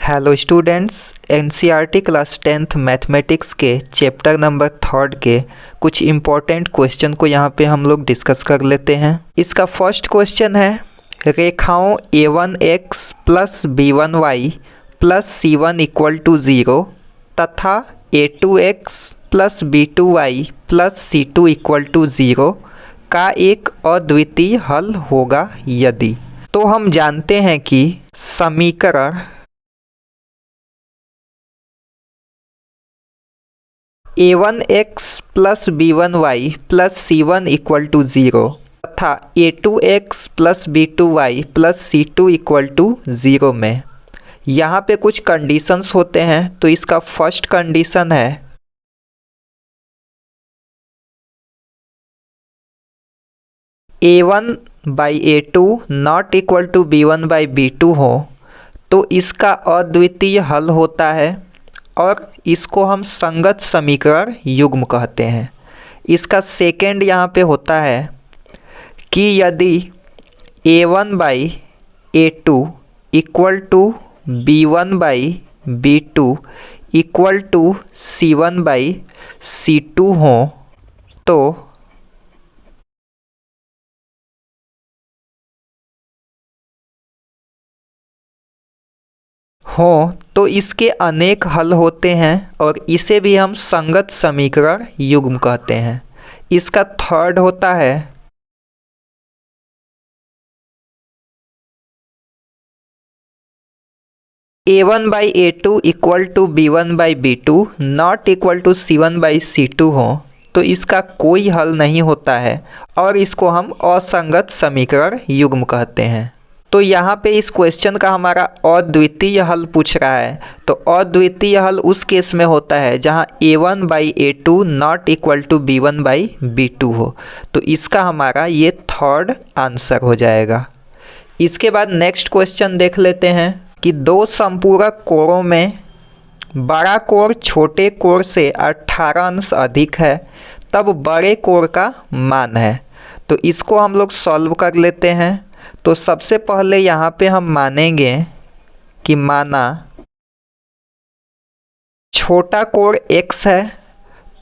Hello students, NCERT class 10th mathematics के chapter number 3 के कुछ इम्पोर्टेंट क्वेश्चन को यहाँ पे हम लोग डिस्कस कर लेते हैं। इसका फर्स्ट क्वेश्चन है, रेखाओं a1x plus b1y plus c1 equal to 0 तथा a2x plus b2y plus c2 equal to 0 का एक अद्वितीय हल होगा यदि। तो हम जानते हैं कि समीकरण a1x plus b1y plus c1 equal to 0 तथा a2x plus b2y plus c2 equal to 0 में यहाँ पे कुछ कंडीशंस होते हैं। तो इसका फर्स्ट कंडीशन है a1 by a2 not equal to b1 by b2 हो तो इसका अद्वितीय हल होता है और इसको हम संगत समीकरण युग्म कहते हैं। इसका सेकेंड यहाँ पे होता है कि यदि a1 by a2 equal to b1 by b2 equal to c1 by c2 हो तो इसके अनेक हल होते हैं और इसे भी हम संगत समीकरण युग्म कहते हैं। इसका थर्ड होता है a1 by a2 equal to b1 by b2 not equal to c1 by c2 हो तो इसका कोई हल नहीं होता है और इसको हम असंगत समीकरण युग्म कहते हैं। तो यहाँ पे इस क्वेश्चन का हमारा अद्वितीय हल पूछ रहा है। तो अद्वितीय हल उस केस में होता है जहाँ a1 by a2 not equal to b1 by b2 हो। तो इसका हमारा ये थर्ड आंसर हो जाएगा। इसके बाद नेक्स्ट क्वेश्चन देख लेते हैं कि दो संपूरक कोणों में बड़ा कोण छोटे कोण से 18 अंश अधिक है तब बड़े कोण का मान है। तो इसको हम लोग सॉल्व कर लेते हैं। तो सबसे पहले यहाँ पे हम मानेंगे कि माना छोटा कोण x है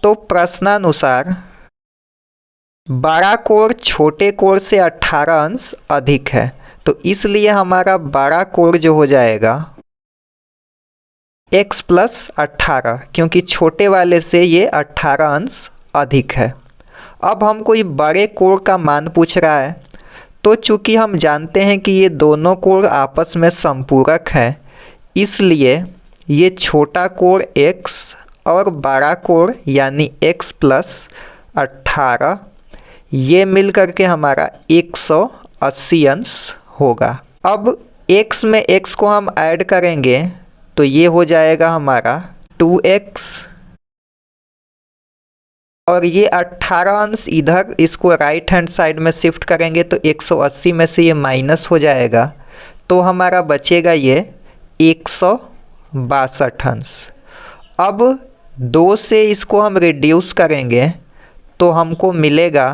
तो प्रश्नानुसार बड़ा कोण छोटे कोण से 18 अंश अधिक है। तो इसलिए हमारा बड़ा कोण जो हो जाएगा x प्लस 18 क्योंकि छोटे वाले से ये 18 अंश अधिक है। अब हमको ये बड़े कोण का मान पूछ रहा है। तो चूँकि हम जानते हैं कि ये दोनों कोण आपस में संपूरक है इसलिए ये छोटा कोण x और बड़ा कोण यानी x प्लस 18 ये मिल करके हमारा 180 अंश होगा। अब x में x को हम ऐड करेंगे तो ये हो जाएगा हमारा 2x और ये 18 अंश इधर इसको राइट हैंड साइड में शिफ्ट करेंगे तो 180 में से ये माइनस हो जाएगा तो हमारा बचेगा ये 162 अंश। अब 2 से इसको हम रिड्यूस करेंगे तो हमको मिलेगा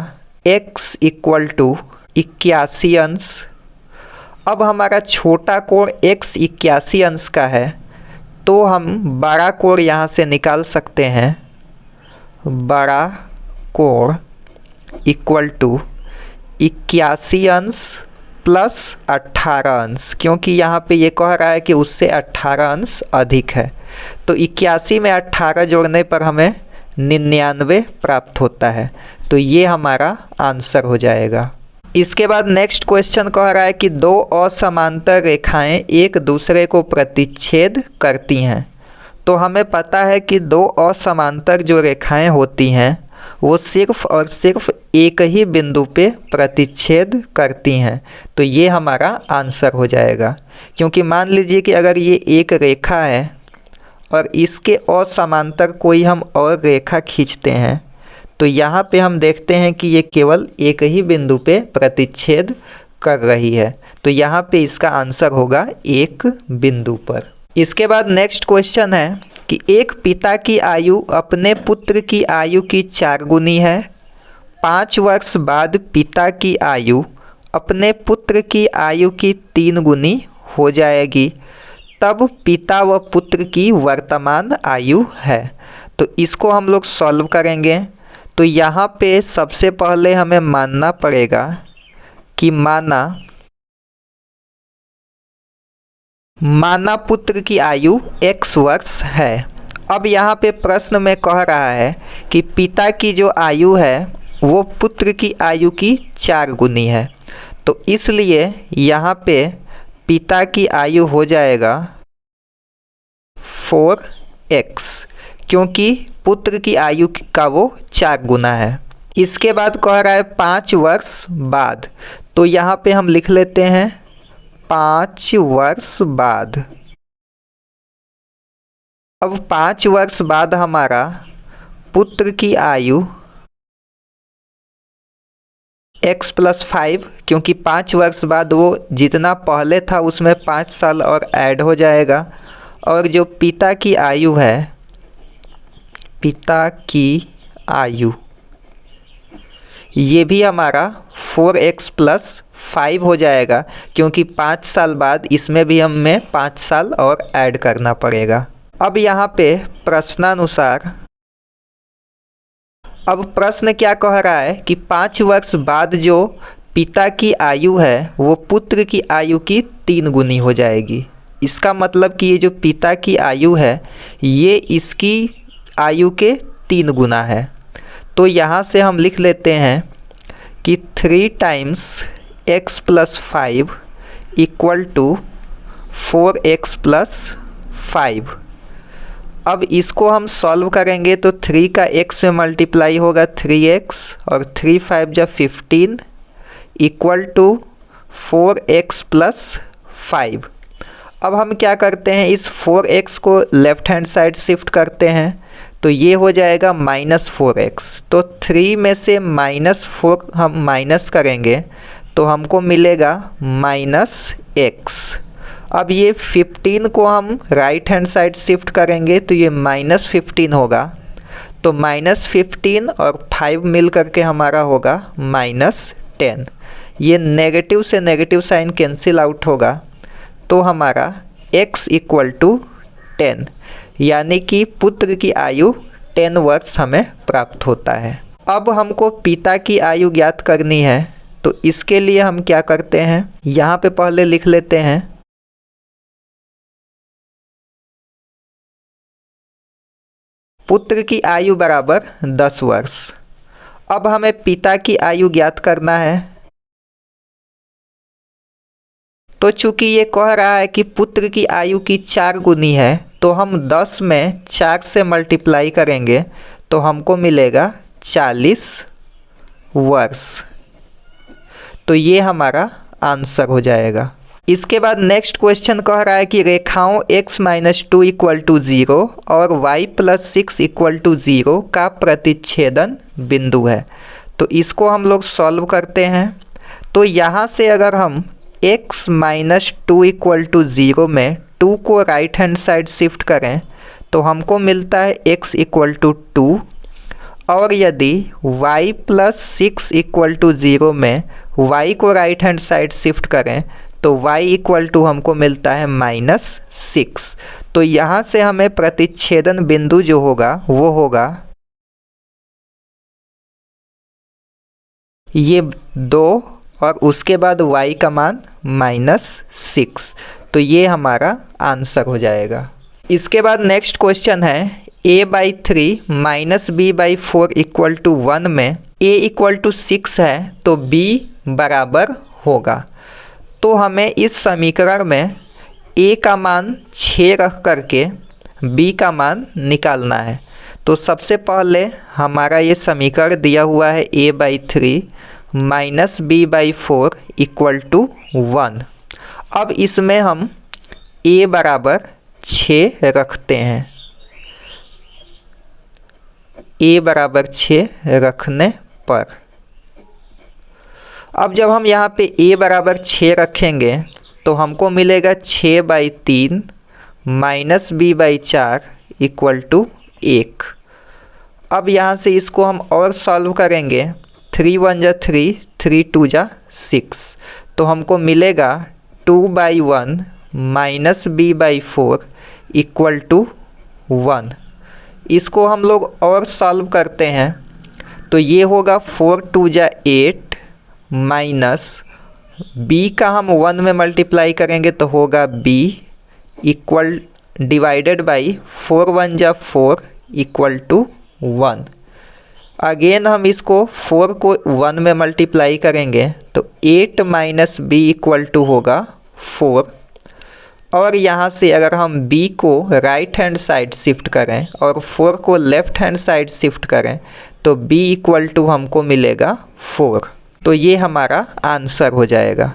x इक्वल टू 81 अंश। अब हमारा छोटा कोण x 81 अंश का है तो हम बड़ा कोण यहाँ से निकाल सकते हैं। बड़ा कोण इक्वल टू 81 अंश प्लस 18 अंश क्योंकि यहाँ पे ये कह रहा है कि उससे 18 अंश अधिक है। तो 81 में 18 जोड़ने पर हमें 99 प्राप्त होता है। तो ये हमारा आंसर हो जाएगा। इसके बाद नेक्स्ट क्वेश्चन कह रहा है कि दो असमांतर रेखाएं एक दूसरे को प्रतिच्छेद करती हैं। तो हमें पता है कि दो असमांतर जो रेखाएं होती हैं वो सिर्फ और सिर्फ एक ही बिंदु पे प्रतिच्छेद करती हैं। तो ये हमारा आंसर हो जाएगा क्योंकि मान लीजिए कि अगर ये एक रेखा है और इसके असमांतर कोई हम और रेखा खींचते हैं तो यहाँ पे हम देखते हैं कि ये केवल एक ही बिंदु पे प्रतिच्छेद कर रही है। तो यहाँ पे इसका आंसर होगा एक बिंदु पर। इसके बाद नेक्स्ट क्वेश्चन है कि एक पिता की आयु अपने पुत्र की आयु की 4 गुनी है। 5 वर्ष बाद पिता की आयु अपने पुत्र की आयु की 3 गुनी हो जाएगी तब पिता व पुत्र की वर्तमान आयु है। तो इसको हम लोग सॉल्व करेंगे। तो यहाँ पे सबसे पहले हमें मानना पड़ेगा कि माना पुत्र की आयु x वर्ष है। अब यहाँ पे प्रश्न में कह रहा है कि पिता की जो आयु है वो पुत्र की आयु की 4 गुनी है। तो इसलिए यहाँ पे पिता की आयु हो जाएगा 4x, क्योंकि पुत्र की आयु का वो 4 गुना है। इसके बाद कह रहा है 5 वर्ष बाद। तो यहाँ पे हम लिख लेते हैं 5 वर्ष बाद। अब 5 वर्ष बाद हमारा पुत्र की आयु x + 5, क्योंकि 5 वर्ष बाद वो जितना पहले था उसमें 5 साल और ऐड हो जाएगा। और जो पिता की आयु है, पिता की आयु ये भी हमारा 4x + 5 हो जाएगा, क्योंकि 5 साल बाद इसमें भी हमें 5 साल और ऐड करना पड़ेगा। अब यहाँ पे प्रश्नानुसार, अब प्रश्न क्या कह रहा है कि 5 वर्ष बाद जो पिता की आयु है वो पुत्र की आयु की 3 गुनी हो जाएगी। इसका मतलब कि ये जो पिता की आयु है ये इसकी आयु के 3 गुना है। तो यहाँ से हम लिख लेते हैं कि 3 × x + 5 = 4x + 5। अब इसको हम सॉल्व करेंगे तो 3 का x में मल्टीप्लाई होगा 3x और 3 × 5 = 15 = 4x + 5। अब हम क्या करते हैं, इस 4x को लेफ़्ट हैंड साइड शिफ्ट करते हैं तो ये हो जाएगा -4x। तो 3 में से -4 हम माइनस करेंगे तो हमको मिलेगा -x। अब ये 15 को हम राइट हैंड साइड शिफ्ट करेंगे तो ये -15 होगा। तो -15 और 5 मिल करके हमारा होगा -10। ये नेगेटिव से नेगेटिव साइन कैंसिल आउट होगा तो हमारा x = 10, यानी कि पुत्र की आयु 10 वर्ष हमें प्राप्त होता है। अब हमको पिता की आयु ज्ञात करनी है। तो इसके लिए हम क्या करते हैं, यहाँ पे पहले लिख लेते हैं पुत्र की आयु बराबर 10 वर्ष। अब हमें पिता की आयु ज्ञात करना है। तो चूंकि ये कह रहा है कि पुत्र की आयु की 4 गुनी है तो हम 10 में 4 से मल्टीप्लाई करेंगे तो हमको मिलेगा 40 वर्ष। तो ये हमारा आंसर हो जाएगा। इसके बाद नेक्स्ट क्वेश्चन कह रहा है कि रेखाओं x - 2 = 0 और y + 6 = 0 का प्रतिच्छेदन बिंदु है। तो इसको हम लोग सॉल्व करते हैं। तो यहाँ से अगर हम x - 2 = 0 में 2 को राइट हैंड साइड शिफ्ट करें तो हमको मिलता है x = 2। और यदि y + 6 = 0 में y को राइट हैंड साइड शिफ्ट करें तो y = हमको मिलता है -6। तो यहाँ से हमें प्रतिच्छेदन बिंदु जो होगा वो होगा ये 2 और उसके बाद y का मान -6। तो ये हमारा आंसर हो जाएगा। इसके बाद नेक्स्ट क्वेश्चन है a/3 - b/4 = 1 में a = 6 है तो b बराबर होगा। तो हमें इस समीकरण में a का मान 6 रख करके b का मान निकालना है। तो सबसे पहले हमारा ये समीकरण दिया हुआ है a/3 - b/4 = 1। अब इसमें हम a बराबर 6 रखते हैं। a बराबर 6 रखने पर अब जब हम यहाँ पे a बराबर 6 रखेंगे तो हमको मिलेगा 6/3 - b/4 = 1। अब यहाँ से इसको हम और सॉल्व करेंगे। 3 × 1 = 3, 3 × 2 = 6। तो हमको मिलेगा 2/1 minus B by 4 equal to 1। इसको हम लोग और सॉल्व करते हैं तो ये होगा 4 2 जा 8 माइनस b का हम 1 में मल्टीप्लाई करेंगे तो होगा b इक्वल डिवाइडेड बाई 4 1 जा 4 इक्वल टू 1। अगेन हम इसको 4 को 1 में मल्टीप्लाई करेंगे तो 8 माइनस बी इक्वल टू होगा 4। और यहाँ से अगर हम b को राइट हैंड साइड शिफ्ट करें और 4 को लेफ़्ट हैंड साइड शिफ्ट करें तो b इक्वल टू हमको मिलेगा 4। तो ये हमारा आंसर हो जाएगा।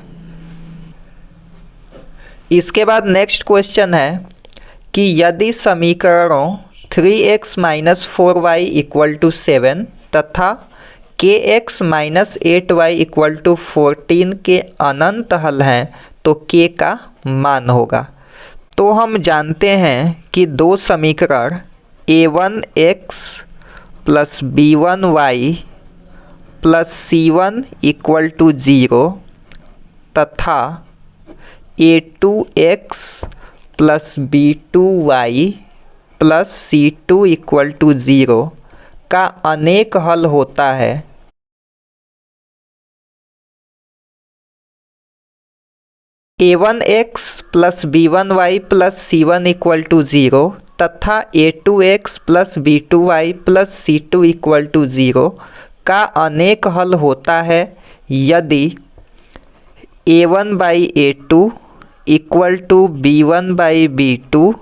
इसके बाद नेक्स्ट क्वेश्चन है कि यदि समीकरणों 3x minus 4y equal to 7 तथा kx minus 8y equal to 14 के अनंत हल हैं तो k का मान होगा। तो हम जानते हैं कि दो समीकरण a1x plus b1y plus c1 equal to 0 तथा a2x plus b2y plus c2 equal to 0 का अनेक हल होता है। a1x plus b1y plus c1 equal to 0 तथा a2x plus b2y plus c2 equal to 0 का अनेक हल होता है यदि a1 by a2 equal to b1 by b2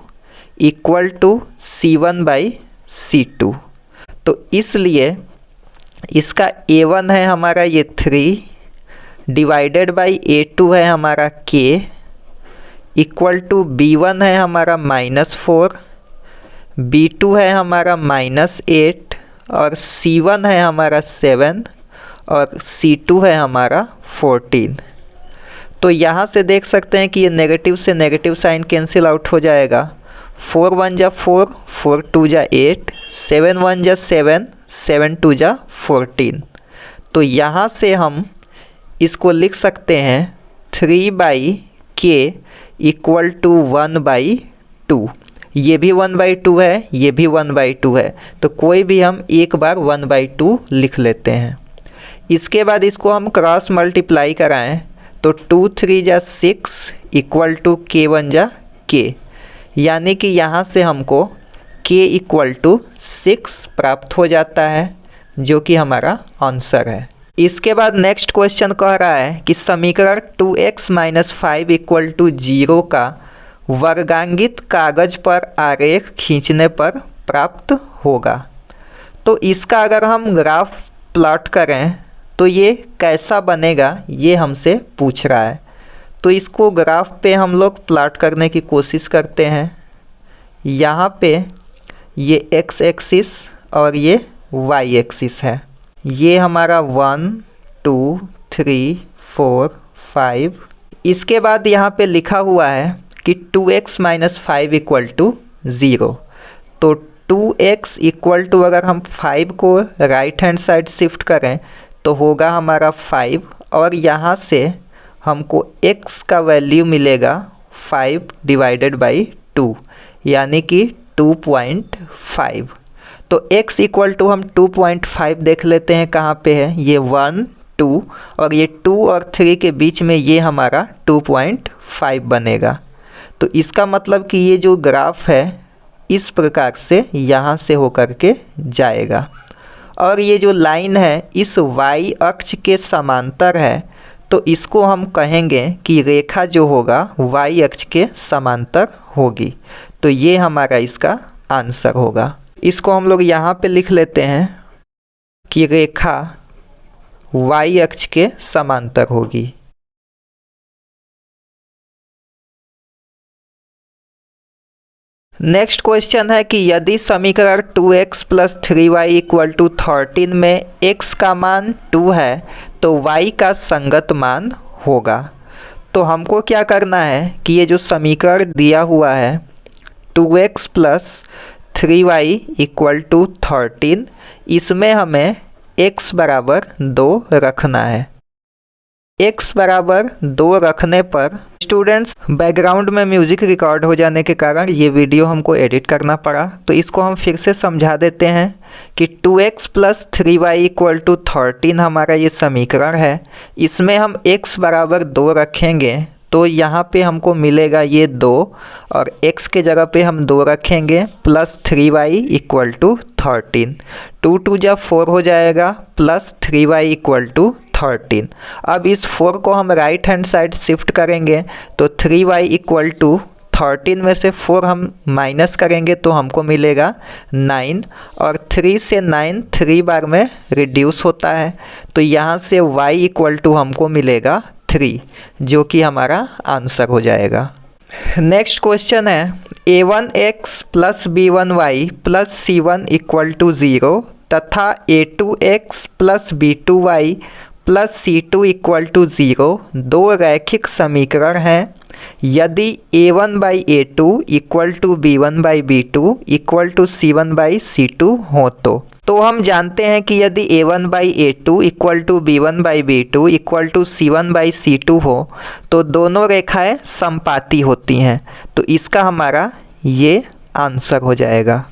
equal to c1 by c2। तो इसलिए इसका a1 है हमारा ये 3 डिवाइडेड बाई a2 है हमारा k इक्वल टू b1 है हमारा -4, b2 है हमारा -8 और c1 है हमारा 7 और c2 है हमारा 14। तो यहाँ से देख सकते हैं कि ये नेगेटिव से नेगेटिव साइन कैंसिल आउट हो जाएगा। 4 1 जा 4, 4 2 जा 8, 7 1 जा 7, 7 2 जा 14। तो यहाँ से हम इसको लिख सकते हैं 3 by k equal to 1 by 2। ये भी 1 बाई 2 है, ये भी 1 बाई 2 है, तो कोई भी हम एक बार 1 बाई 2 लिख लेते हैं। इसके बाद इसको हम क्रॉस मल्टीप्लाई कराएं तो 2 3 जा 6 इक्वल टू k 1 जा k, यानी कि यहाँ से हमको k इक्वल टू 6 प्राप्त हो जाता है जो कि हमारा आंसर है। इसके बाद नेक्स्ट क्वेश्चन कह रहा है कि समीकरण 2x माइनस 5 इक्वल टू 0 का वर्गांकित कागज पर आरेख खींचने पर प्राप्त होगा। तो इसका अगर हम ग्राफ प्लॉट करें तो ये कैसा बनेगा ये हमसे पूछ रहा है। तो इसको ग्राफ पे हम लोग प्लॉट करने की कोशिश करते हैं। यहाँ पे ये x एक्सिस और ये y एक्सिस है। ये हमारा 1 2 3 4 5। इसके बाद यहाँ पे लिखा हुआ है कि 2x माइनस 5 इक्वल टू 0। तो 2x इक्वल टू अगर हम 5 को राइट हैंड साइड शिफ्ट करें तो होगा हमारा 5 और यहाँ से हमको x का वैल्यू मिलेगा 5 डिवाइडेड बाई 2 यानी कि 2.5। तो x इक्वल टू हम 2.5 देख लेते हैं कहाँ पे है। ये 1 2 और ये 2 और 3 के बीच में ये हमारा 2.5 बनेगा। तो इसका मतलब कि ये जो ग्राफ है इस प्रकार से यहाँ से होकर के जाएगा और ये जो लाइन है इस y अक्ष के समांतर है। तो इसको हम कहेंगे कि रेखा जो होगा y अक्ष के समांतर होगी। तो ये हमारा इसका आंसर होगा। इसको हम लोग यहाँ पे लिख लेते हैं कि रेखा y अक्ष के समांतर होगी। नेक्स्ट क्वेश्चन है कि यदि समीकरण 2x plus 3y equal to 13 में x का मान 2 है तो y का संगत मान होगा। तो हमको क्या करना है कि ये जो समीकरण दिया हुआ है 2x plus 3y equal to 13, इसमें हमें x बराबर 2 रखना है। x बराबर 2 रखने पर स्टूडेंट्स बैकग्राउंड में म्यूज़िक रिकॉर्ड हो जाने के कारण ये वीडियो हमको एडिट करना पड़ा, तो इसको हम फिर से समझा देते हैं कि 2x + 3y = 13 हमारा ये समीकरण है। इसमें हम x बराबर 2 रखेंगे तो यहाँ पे हमको मिलेगा ये 2 और x के जगह पे हम 2 रखेंगे प्लस 3y = 13। 2 2 जा 4 हो जाएगा प्लस 3y = 13। अब इस 4 को हम राइट हैंड साइड शिफ्ट करेंगे तो 3y = 13 में से 4 हम माइनस करेंगे तो हमको मिलेगा 9 और 3 से 9 3 बार में रिड्यूस होता है, तो यहाँ से y = हमको मिलेगा 3, जो कि हमारा आंसर हो जाएगा। नेक्स्ट क्वेश्चन है a1x + b1y + c1 = 0 तथा a2x + b2y + c2 = 0 दो रैखिक समीकरण हैं। यदि a1/a2 = b1/b2 = c1/c2 हो तो हम जानते हैं कि यदि a1/a2 = b1/b2 = c1/c2 हो तो दोनों रेखाएं समपाती होती हैं, तो इसका हमारा ये आंसर हो जाएगा।